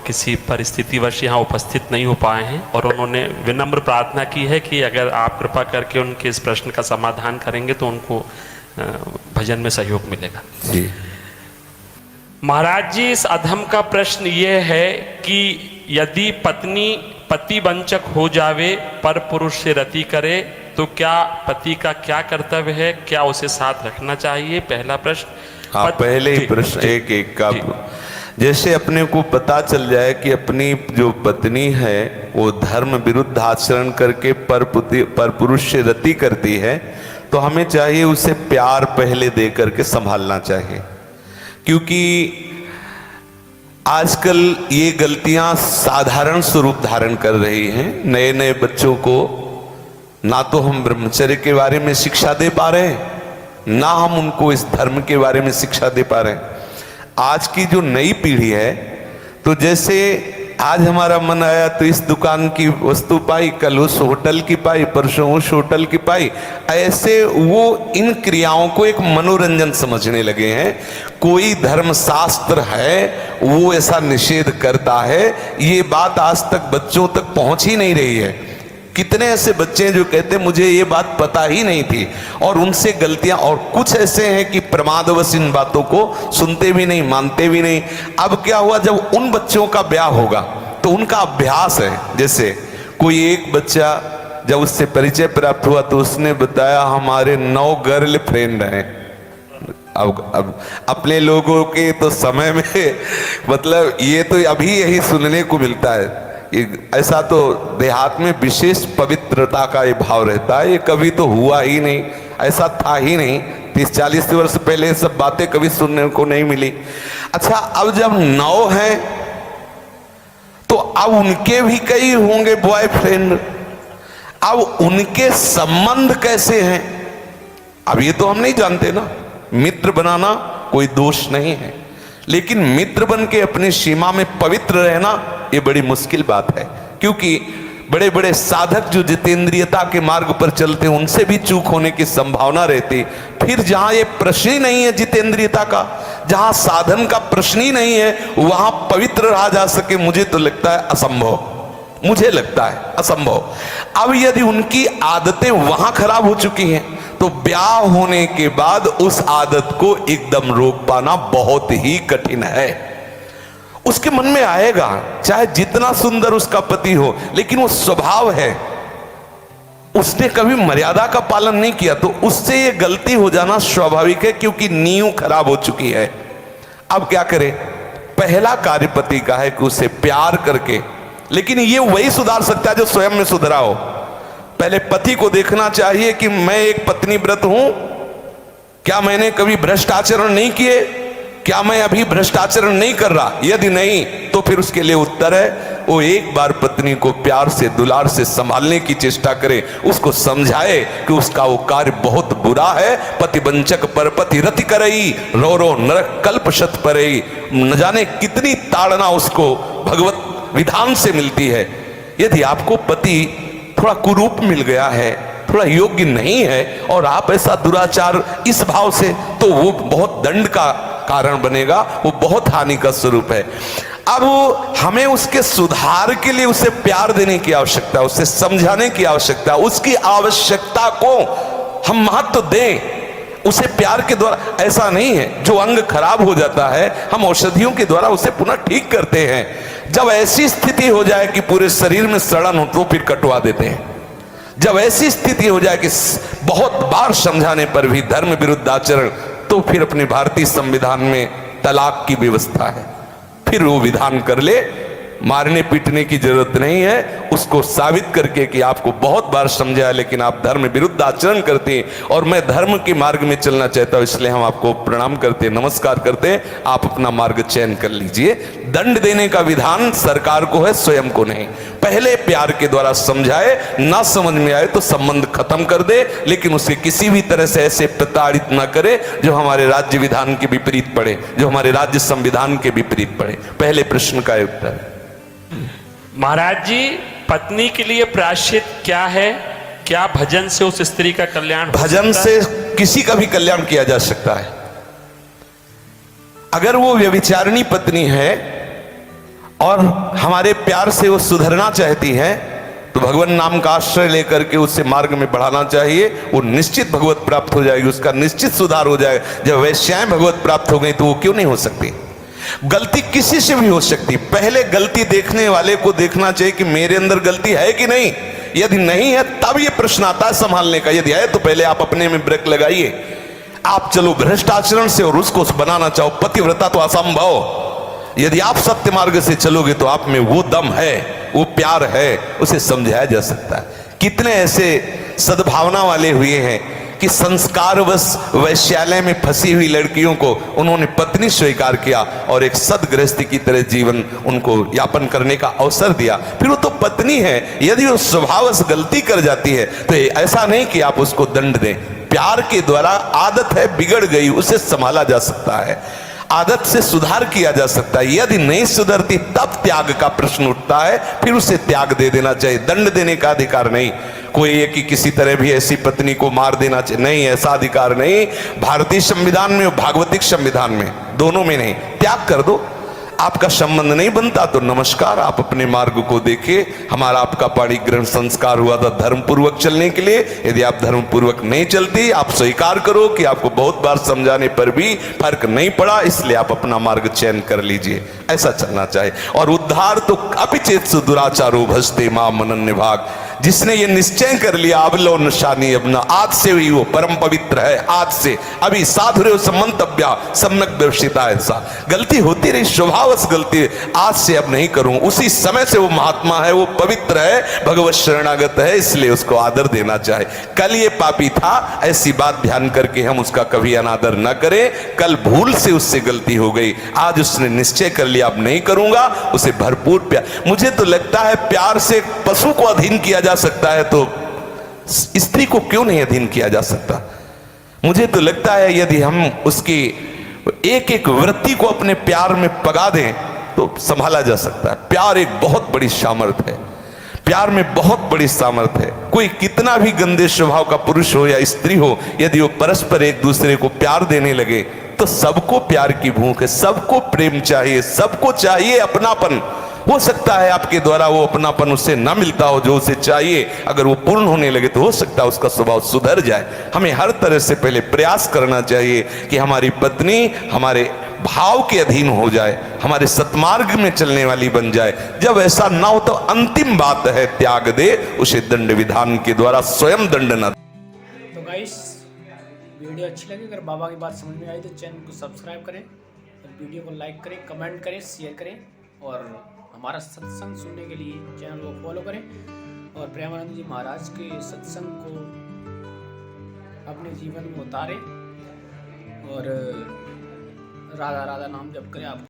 किसी परिस्थितिवश यहाँ उपस्थित नहीं हो पाए हैं और उन्होंने विनम्र प्रार्थना की है कि अगर आप कृपा करके उनके इस प्रश्न का समाधान करेंगे तो उनको भजन में सहयोग मिलेगा जी। महाराज जी, इस अधम का प्रश्न ये है कि यदि पत्नी पति वंचक हो जावे पर पुरुष से रति करे तो क्या पति का क्या कर्तव्य है, क्या उसे साथ रखना चाहिए? पहला प्रश्न। हाँ, पहले ही प्रश्न एक एक का। जैसे अपने को पता चल जाए कि अपनी जो पत्नी है वो धर्म विरुद्ध आचरण करके पर पुरुष से रति करती है तो हमें चाहिए उसे प्यार पहले दे करके संभालना चाहिए, क्योंकि आजकल ये गलतियां साधारण स्वरूप धारण कर रही हैं। नए नए बच्चों को ना तो हम ब्रह्मचर्य के बारे में शिक्षा दे पा रहे हैं, ना हम उनको इस धर्म के बारे में शिक्षा दे पा रहे हैं। आज की जो नई पीढ़ी है, तो जैसे आज हमारा मन आया तो इस दुकान की वस्तु पाई, कल उस होटल की पाई, परसों उस होटल की पाई, ऐसे वो इन क्रियाओं को एक मनोरंजन समझने लगे हैं। कोई धर्मशास्त्र है वो ऐसा निषेध करता है, ये बात आज तक बच्चों तक पहुंच ही नहीं रही है। कितने ऐसे बच्चे हैं जो कहते हैं मुझे ये बात पता ही नहीं थी, और उनसे गलतियां, और कुछ ऐसे हैं कि प्रमादवश इन बातों को सुनते भी नहीं, मानते भी नहीं। अब क्या हुआ, जब उन बच्चों का ब्याह होगा तो उनका अभ्यास है। जैसे कोई एक बच्चा जब उससे परिचय प्राप्त हुआ तो उसने बताया हमारे 9 गर्ल फ्रेंड हैं। अब अपने लोगों के तो समय में मतलब ये तो अभी यही सुनने को मिलता है। ऐसा तो देहात में विशेष पवित्रता का ये भाव रहता है, ये कभी तो हुआ ही नहीं, ऐसा था ही नहीं। 30-40 वर्ष पहले सब बातें कभी सुनने को नहीं मिली। अच्छा, अब जब 9 हैं तो अब उनके भी कई होंगे बॉयफ्रेंड, अब उनके संबंध कैसे हैं अब ये तो हम नहीं जानते ना। मित्र बनाना कोई दोष नहीं है, लेकिन मित्र बन के अपनी सीमा में पवित्र रहना ये बड़ी मुश्किल बात है, क्योंकि बड़े बड़े साधक जो जितेंद्रियता के मार्ग पर चलते हैं उनसे भी चूक होने की संभावना रहती। फिर जहां ये प्रश्न ही नहीं है जितेंद्रियता का, जहां साधन का प्रश्न ही नहीं है, वहां पवित्र रहा जा सके, मुझे तो लगता है असंभव, मुझे लगता है असंभव। अब यदि उनकी आदतें वहां खराब हो चुकी हैं तो ब्याह होने के बाद उस आदत को एकदम रोक पाना बहुत ही कठिन है। उसके मन में आएगा, चाहे जितना सुंदर उसका पति हो, लेकिन वो स्वभाव है, उसने कभी मर्यादा का पालन नहीं किया, तो उससे ये गलती हो जाना स्वाभाविक है, क्योंकि नींव खराब हो चुकी है। अब क्या करे? पहला कार्य पति का है कि उसे प्यार करके, लेकिन ये वही सुधार सकता है जो स्वयं में सुधरा हो। पहले पति को देखना चाहिए कि मैं एक पत्नी व्रत हूं, क्या मैंने कभी भ्रष्ट आचरण नहीं किए, क्या मैं अभी भ्रष्टाचरण नहीं कर रहा? यदि नहीं तो फिर उसके लिए उत्तर है वो एक बार पत्नी को प्यार से दुलार से संभालने की चेष्टा करे, उसको समझाए कि उसका वो कार्य बहुत बुरा है। पति वंचक पर पति रति करई, रो रो नरक कल्प शत परई। न जाने कितनी ताड़ना उसको भगवत विधान से मिलती है। यदि आपको पति थोड़ा कुरूप मिल गया है, थोड़ा योग्य नहीं है, और आप ऐसा दुराचार इस भाव से, तो वो बहुत दंड का कारण बनेगा, वो बहुत हानि का स्वरूप है। अब हमें उसके सुधार के लिए उसे प्यार देने की आवश्यकता, उसे समझाने की आवश्यकता, उसकी आवश्यकता को हम महत्व दें। उसे प्यार के द्वारा, ऐसा नहीं है जो अंग खराब हो जाता है हम औषधियों के द्वारा उसे पुनः ठीक करते हैं। जब ऐसी स्थिति हो जाए कि पूरे शरीर में सड़न हो तो फिर कटवा देते हैं। जब ऐसी स्थिति हो जाए कि बहुत बार समझाने पर भी धर्म विरुद्ध आचरण, तो फिर अपने भारतीय संविधान में तलाक की व्यवस्था है, फिर वो विधान कर ले। मारने पीटने की जरूरत नहीं है, उसको साबित करके कि आपको बहुत बार समझाया लेकिन आप धर्म विरुद्ध आचरण करते हैं और मैं धर्म के मार्ग में चलना चाहता हूं, इसलिए हम आपको प्रणाम करते हैं, नमस्कार करते हैं, आप अपना मार्ग चयन कर लीजिए। दंड देने का विधान सरकार को है, स्वयं को नहीं। पहले प्यार के द्वारा समझाए, ना समझ में आए तो संबंध खत्म कर दे, लेकिन उसे किसी भी तरह से ऐसे प्रताड़ित ना करे जो हमारे राज्य विधान के विपरीत पड़े, जो हमारे राज्य संविधान के विपरीत पड़े। पहले प्रश्न का उत्तर है। महाराज जी, पत्नी के लिए प्रायश्चित क्या है? क्या भजन से उस स्त्री का कल्याण? भजन से किसी का भी कल्याण किया जा सकता है। अगर वो व्यभिचारिणी पत्नी है और हमारे प्यार से वो सुधरना चाहती है, तो भगवान नाम का आश्रय लेकर के उससे मार्ग में बढ़ाना चाहिए। वो निश्चित भगवत प्राप्त हो जाएगी, उसका निश्चित सुधार हो जाएगा। जब वैश्याएं भगवत प्राप्त हो गई तो वो क्यों नहीं हो सकती? गलती किसी से भी हो सकती, पहले गलती देखने वाले को देखना चाहिए कि मेरे अंदर गलती है कि नहीं। यदि नहीं है तब ये प्रश्न आता है संभालने का, यदि है तो पहले आप अपने में ब्रेक लगाइए। आप चलो भ्रष्ट आचरण से और उसको बनाना चाहो पतिव्रता, तो असंभव। यदि आप सत्य मार्ग से चलोगे तो आप में वो दम है, वो प्यार है, उसे समझाया जा सकता है। कितने ऐसे सद्भावना वाले हुए हैं कि संस्कारवश वैश्यालय में फंसी हुई लड़कियों को उन्होंने पत्नी स्वीकार किया और एक सदगृहस्थी की तरह जीवन उनको यापन करने का अवसर दिया। फिर वो तो पत्नी है, यदि वो स्वभावश गलती कर जाती है तो ऐसा नहीं कि आप उसको दंड दें। प्यार के द्वारा, आदत है बिगड़ गई, उसे संभाला जा सकता है, आदत से सुधार किया जा सकता है। यदि नहीं सुधरती तब त्याग का प्रश्न उठता है, फिर उसे त्याग दे देना चाहिए। दंड देने का अधिकार नहीं। कोई है कि किसी तरह भी ऐसी पत्नी को मार देना चाहिए, नहीं, ऐसा अधिकार नहीं। भारतीय संविधान में और भागवतिक संविधान में, दोनों में नहीं। त्याग कर दो। आपका संबंध नहीं बनता तो नमस्कार, आप अपने मार्ग को देखिए। हमारा आपका पाणी ग्रहण संस्कार हुआ था धर्म पूर्वक चलने के लिए। यदि आप धर्म पूर्वक नहीं चलती, आप स्वीकार करो कि आपको बहुत बार समझाने पर भी फर्क नहीं पड़ा, इसलिए आप अपना मार्ग चयन कर लीजिए। ऐसा चलना चाहिए। और उद्धार तो अपिचेत दुराचारो भजते मां मनन्य भाग। जिसने ये निश्चय कर लिया अब लो निशानी अपना, आज से ही वो परम पवित्र है। आज से अभी साधुरे समंतव्या सम्यक दर्शिता। ऐसा गलती होती रही, स्वभावश गलती, आज से अब नहीं करूं। उसी समय से वो महात्मा है, वो पवित्र है, भगवत शरणागत है, इसलिए उसको आदर देना चाहे। कल ये पापी था, ऐसी बात ध्यान करके हम उसका कभी अनादर न करें। कल भूल से उससे गलती हो गई, आज उसने निश्चय कर लिया अब नहीं करूंगा, उसे भरपूर प्यार। मुझे तो लगता है प्यार से पशु को अधीन किया जा सकता है तो स्त्री को क्यों नहीं अधीन किया जा सकता? मुझे तो लगता है यदि हम उसकी एक एक वृत्ति को अपने प्यार में पगा दें तो संभाला जा सकता है। प्यार एक बहुत बड़ी सामर्थ्य है, प्यार में बहुत बड़ी सामर्थ्य है। कोई कितना भी गंदे स्वभाव का पुरुष हो या स्त्री हो, यदि वो परस्पर एक दूसरे को प्यार देने लगे तो सबको प्यार की भूख है, सबको प्रेम चाहिए, सबको चाहिए अपनापन। हो सकता है आपके द्वारा वो अपनापन उससे ना मिलता हो जो उसे चाहिए, अगर वो पूर्ण होने लगे तो हो सकता है उसका स्वभाव सुधर जाए। हमें हर तरह से पहले प्रयास करना चाहिए कि हमारी पत्नी हमारे भाव के अधीन हो जाए, हमारे सतमार्ग में चलने वाली बन जाए। जब ऐसा ना हो तो अंतिम बात है त्याग दे, उसे दंड विधान के द्वारा स्वयं दंड न। तो गाइस, वीडियो अच्छी लगी, अगर बाबा की बात समझ में आई तो चैनल को सब्सक्राइब करें, वीडियो को लाइक करें, कमेंट करें, शेयर करें और हमारा सत्संग सुनने के लिए चैनल को फॉलो करें और प्रेमानंद जी महाराज के सत्संग को अपने जीवन में उतारें और राधा राधा नाम जप करें। आप